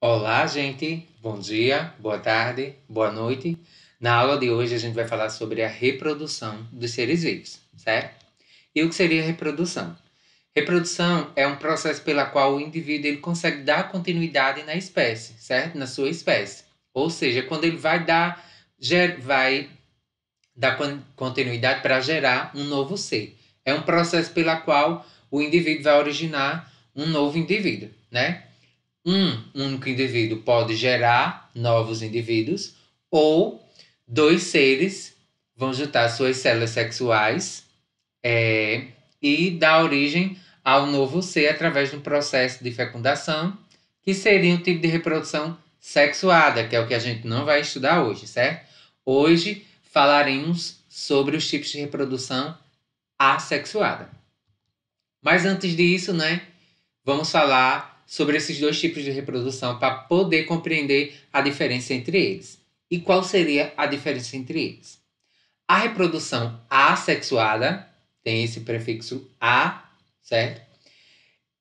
Olá, gente. Bom dia, boa tarde, boa noite. Na aula de hoje a gente vai falar sobre a reprodução dos seres vivos, certo? E o que seria reprodução? Reprodução é um processo pela qual o indivíduo ele consegue dar continuidade na espécie, certo? Na sua espécie. Ou seja, quando ele vai dar continuidade para gerar um novo ser. É um processo pela qual o indivíduo vai originar um novo indivíduo, né? Um único indivíduo pode gerar novos indivíduos, ou dois seres vão juntar suas células sexuais e dar origem ao novo ser através de um processo de fecundação, que seria um tipo de reprodução sexuada, que é o que a gente não vai estudar hoje, certo? Hoje falaremos sobre os tipos de reprodução assexuada. Mas antes disso, né, vamos falar sobre esses dois tipos de reprodução para poder compreender a diferença entre eles. E qual seria a diferença entre eles? A reprodução assexuada, tem esse prefixo a, certo?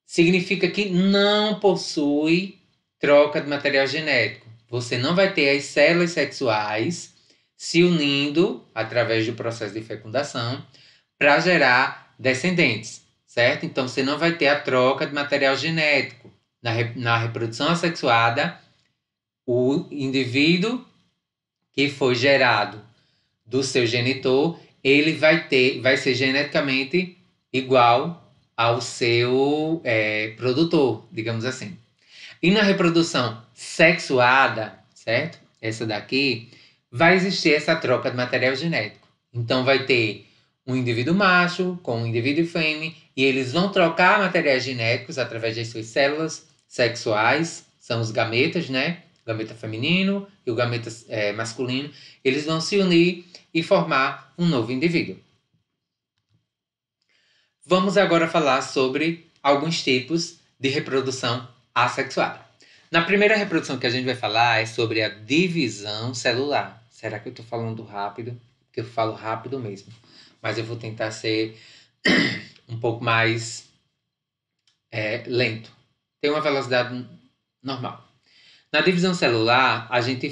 Significa que não possui troca de material genético. Você não vai ter as células sexuais se unindo através do processo de fecundação para gerar descendentes, certo? Então você não vai ter a troca de material genético. Na reprodução assexuada, o indivíduo que foi gerado do seu genitor, ele vai ser geneticamente igual ao seu produtor, digamos assim. E na reprodução sexuada, certo? Essa daqui, vai existir essa troca de material genético. Então vai ter um indivíduo macho com um indivíduo fêmea e eles vão trocar materiais genéticos através das suas células sexuais, são os gametas, né? O gameta feminino e o gameta masculino. Eles vão se unir e formar um novo indivíduo. Vamos agora falar sobre alguns tipos de reprodução assexuada. Na primeira reprodução que a gente vai falar é sobre a divisão celular. Será que eu estou falando rápido? Porque eu falo rápido mesmo. Mas eu vou tentar ser um pouco mais lento. Tem uma velocidade normal. Na divisão celular, a gente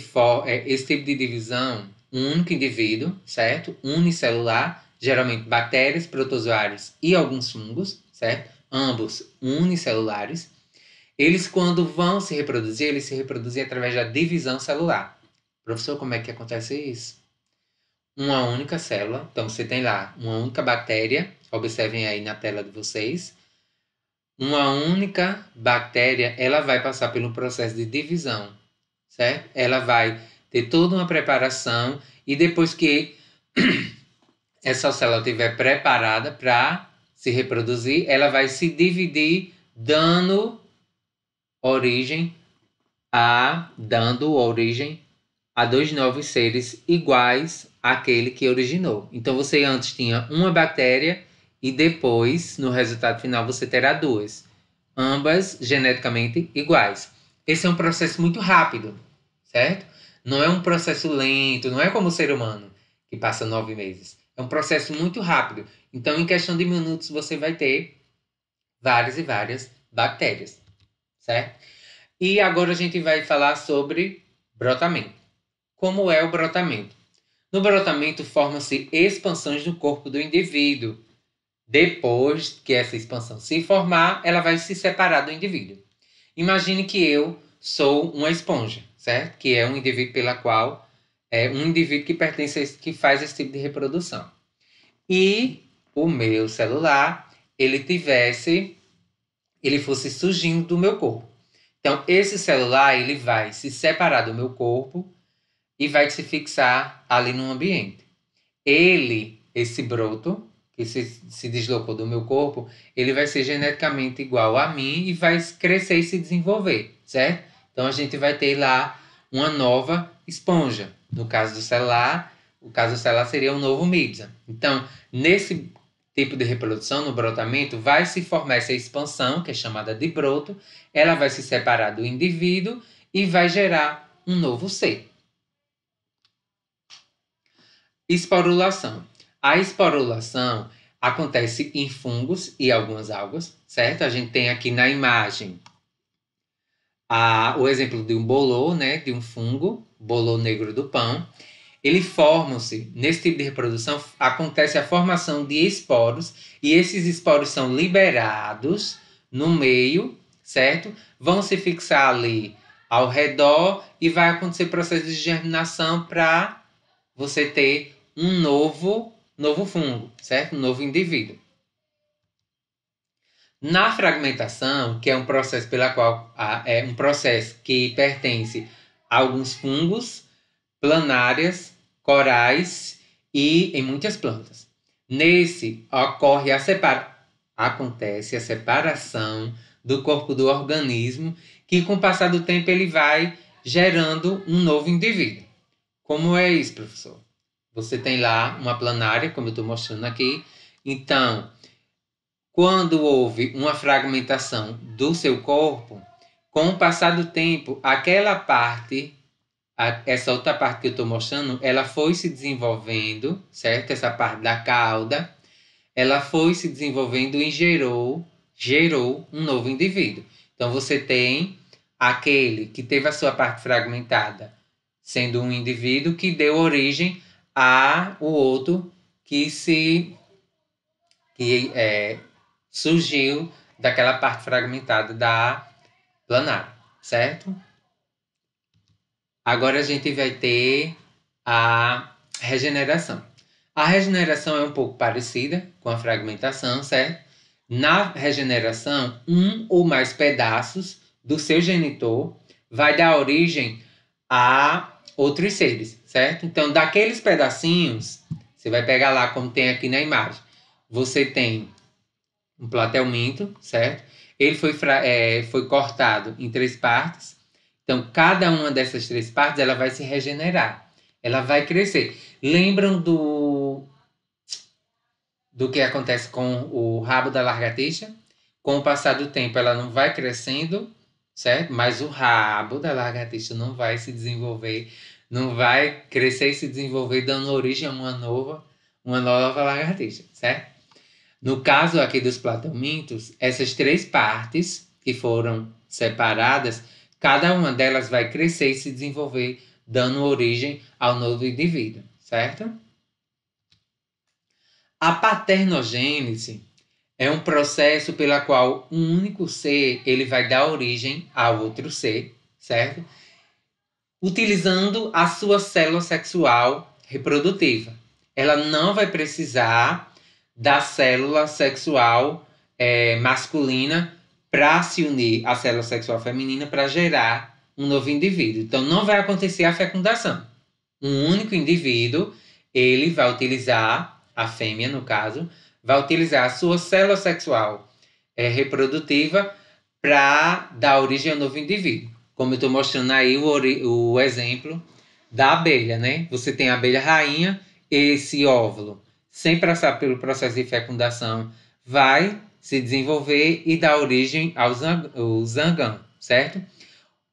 esse tipo de divisão, um único indivíduo, certo? Unicelular, geralmente bactérias, protozoários e alguns fungos, certo? Ambos unicelulares. Eles, quando vão se reproduzir, eles se reproduzem através da divisão celular. Professor, como é que acontece isso? Uma única célula, então você tem lá uma única bactéria, observem aí na tela de vocês. Uma única bactéria, ela vai passar pelo processo de divisão, certo? Ela vai ter toda uma preparação e depois que essa célula estiver preparada para se reproduzir, ela vai se dividir dando origem a dois novos seres iguais àquele que originou. Então você antes tinha uma bactéria e depois, no resultado final, você terá duas, ambas geneticamente iguais. Esse é um processo muito rápido, certo? Não é um processo lento, não é como o ser humano, que passa 9 meses. É um processo muito rápido. Então, em questão de minutos, você vai ter várias e várias bactérias, certo? E agora a gente vai falar sobre brotamento. Como é o brotamento? No brotamento, formam-se expansões no corpo do indivíduo. Depois que essa expansão se formar, ela vai se separar do indivíduo. Imagine que eu sou uma esponja, certo? Que é um indivíduo um indivíduo que que faz esse tipo de reprodução. E o meu celular, ele fosse surgindo do meu corpo. Então, esse celular, ele vai se separar do meu corpo e vai se fixar ali no ambiente. Esse broto, que se deslocou do meu corpo, ele vai ser geneticamente igual a mim e vai crescer e se desenvolver, certo? Então, a gente vai ter lá uma nova esponja. No caso do celular, o caso do celular seria um novo mídia. Então, nesse tipo de reprodução, no brotamento, vai se formar essa expansão, que é chamada de broto, ela vai se separar do indivíduo e vai gerar um novo ser. Esporulação. A esporulação acontece em fungos e algumas algas, certo? A gente tem aqui na imagem o exemplo de um bolor, né, de um fungo, bolor negro do pão, ele formam-se, nesse tipo de reprodução, acontece a formação de esporos, e esses esporos são liberados no meio, certo? Vão se fixar ali ao redor e vai acontecer processo de germinação para você ter um novo fungo, certo? Um novo indivíduo. Na fragmentação, que é um processo pela qual é um processo que pertence a alguns fungos, planárias, corais e em muitas plantas. Nesse acontece a separação do corpo do organismo, que com o passar do tempo ele vai gerando um novo indivíduo. Como é isso, professor? Você tem lá uma planária, como eu estou mostrando aqui. Então, quando houve uma fragmentação do seu corpo, com o passar do tempo, aquela parte, essa outra parte que eu estou mostrando, ela foi se desenvolvendo, certo? Essa parte da cauda, ela foi se desenvolvendo e gerou um novo indivíduo. Então, você tem aquele que teve a sua parte fragmentada, sendo um indivíduo que deu origem a o outro que surgiu daquela parte fragmentada da planária, certo? Agora a gente vai ter a regeneração. A regeneração é um pouco parecida com a fragmentação, certo? Na regeneração, um ou mais pedaços do seu genitor vai dar origem a outros seres, certo? Então, daqueles pedacinhos, você vai pegar lá, como tem aqui na imagem, você tem um platelminto, certo? Ele foi cortado em 3 partes. Então, cada uma dessas 3 partes, ela vai se regenerar. Ela vai crescer. Lembram do que acontece com o rabo da lagartixa? Com o passar do tempo, ela não vai crescendo, certo? Mas o rabo da lagartixa não vai se desenvolver, não vai crescer e se desenvolver, dando origem a uma nova lagartixa, certo? No caso aqui dos platelmintos, essas 3 partes que foram separadas, cada uma delas vai crescer e se desenvolver, dando origem ao novo indivíduo, certo? A paternogênese é um processo pela qual um único ser ele vai dar origem a outro ser, certo? Utilizando a sua célula sexual reprodutiva. Ela não vai precisar da célula sexual masculina para se unir à célula sexual feminina para gerar um novo indivíduo. Então, não vai acontecer a fecundação. Um único indivíduo, ele vai utilizar, a fêmea no caso, vai utilizar a sua célula sexual reprodutiva para dar origem ao novo indivíduo. Como eu estou mostrando aí o exemplo da abelha, né? Você tem a abelha rainha, esse óvulo, sem passar pelo processo de fecundação, vai se desenvolver e dar origem ao zangão, certo?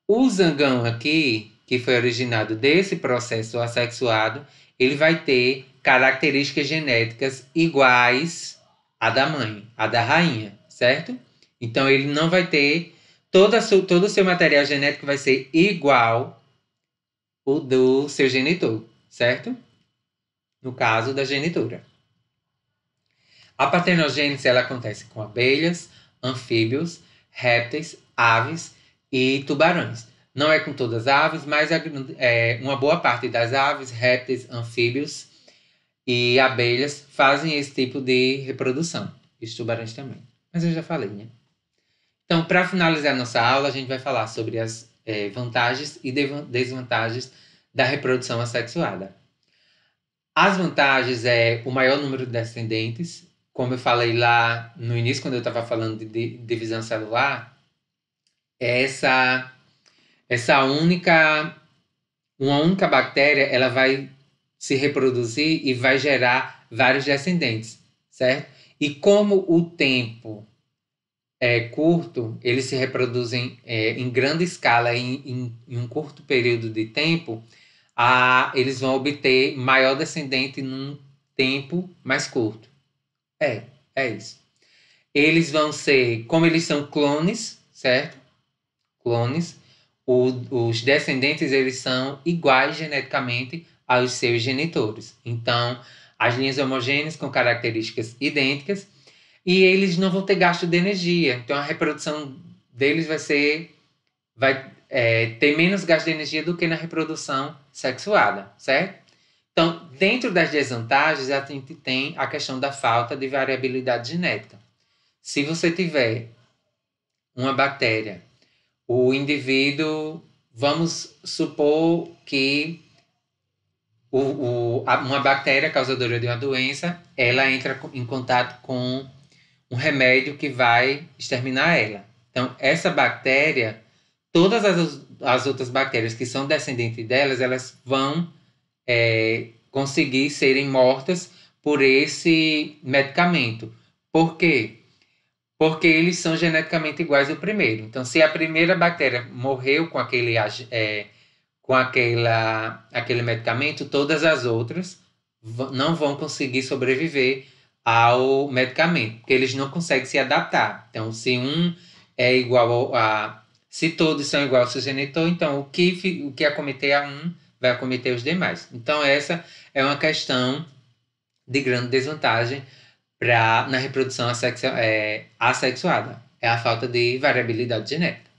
O zangão aqui, que foi originado desse processo assexuado, ele vai ter características genéticas iguais à da mãe, à da rainha, certo? Então, ele não vai ter... todo o seu material genético vai ser igual o do seu genitor, certo? No caso da genitora. A partenogenesis ela acontece com abelhas, anfíbios, répteis, aves e tubarões. Não é com todas as aves, mas uma boa parte das aves, répteis, anfíbios e abelhas fazem esse tipo de reprodução. E os tubarões também. Mas eu já falei, né? Então, para finalizar nossa aula, a gente vai falar sobre as vantagens e desvantagens da reprodução assexuada. As vantagens é o maior número de descendentes. Como eu falei lá no início, quando eu estava falando de divisão celular, uma única bactéria, ela vai se reproduzir e vai gerar vários descendentes, certo? E como o tempo é curto, eles se reproduzem em grande escala em um curto período de tempo, eles vão obter maior descendente num tempo mais curto. É isso. Eles vão ser, como eles são clones, certo? Clones. os descendentes eles são iguais geneticamente aos seus genitores. Então, as linhas homogêneas com características idênticas e eles não vão ter gasto de energia. Então, a reprodução deles vai ter menos gasto de energia do que na reprodução sexuada, certo? Então, dentro das desvantagens, a gente tem a questão da falta de variabilidade genética. Se você tiver uma bactéria, o indivíduo, vamos supor que uma bactéria causadora de uma doença, ela entra em contato com um remédio que vai exterminar ela. Então, essa bactéria, todas as outras bactérias que são descendentes delas, elas vão conseguir serem mortas por esse medicamento. Por quê? Porque eles são geneticamente iguais ao primeiro. Então, se a primeira bactéria morreu com aquele medicamento, todas as outras não vão conseguir sobreviver ao medicamento, porque eles não conseguem se adaptar. Então, se um é igual se todos são iguais ao seu genitor, então o que acometer a um vai acometer os demais. Então, essa é uma questão de grande desvantagem na reprodução assexuada. É a falta de variabilidade genética.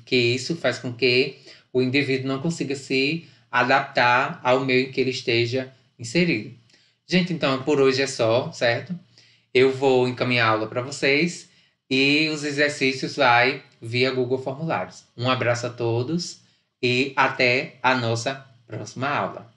Que isso faz com que o indivíduo não consiga se adaptar ao meio em que ele esteja inserido. Gente, então por hoje é só, certo? Eu vou encaminhar a aula para vocês e os exercícios vai via Google Formulários. Um abraço a todos e até a nossa próxima aula.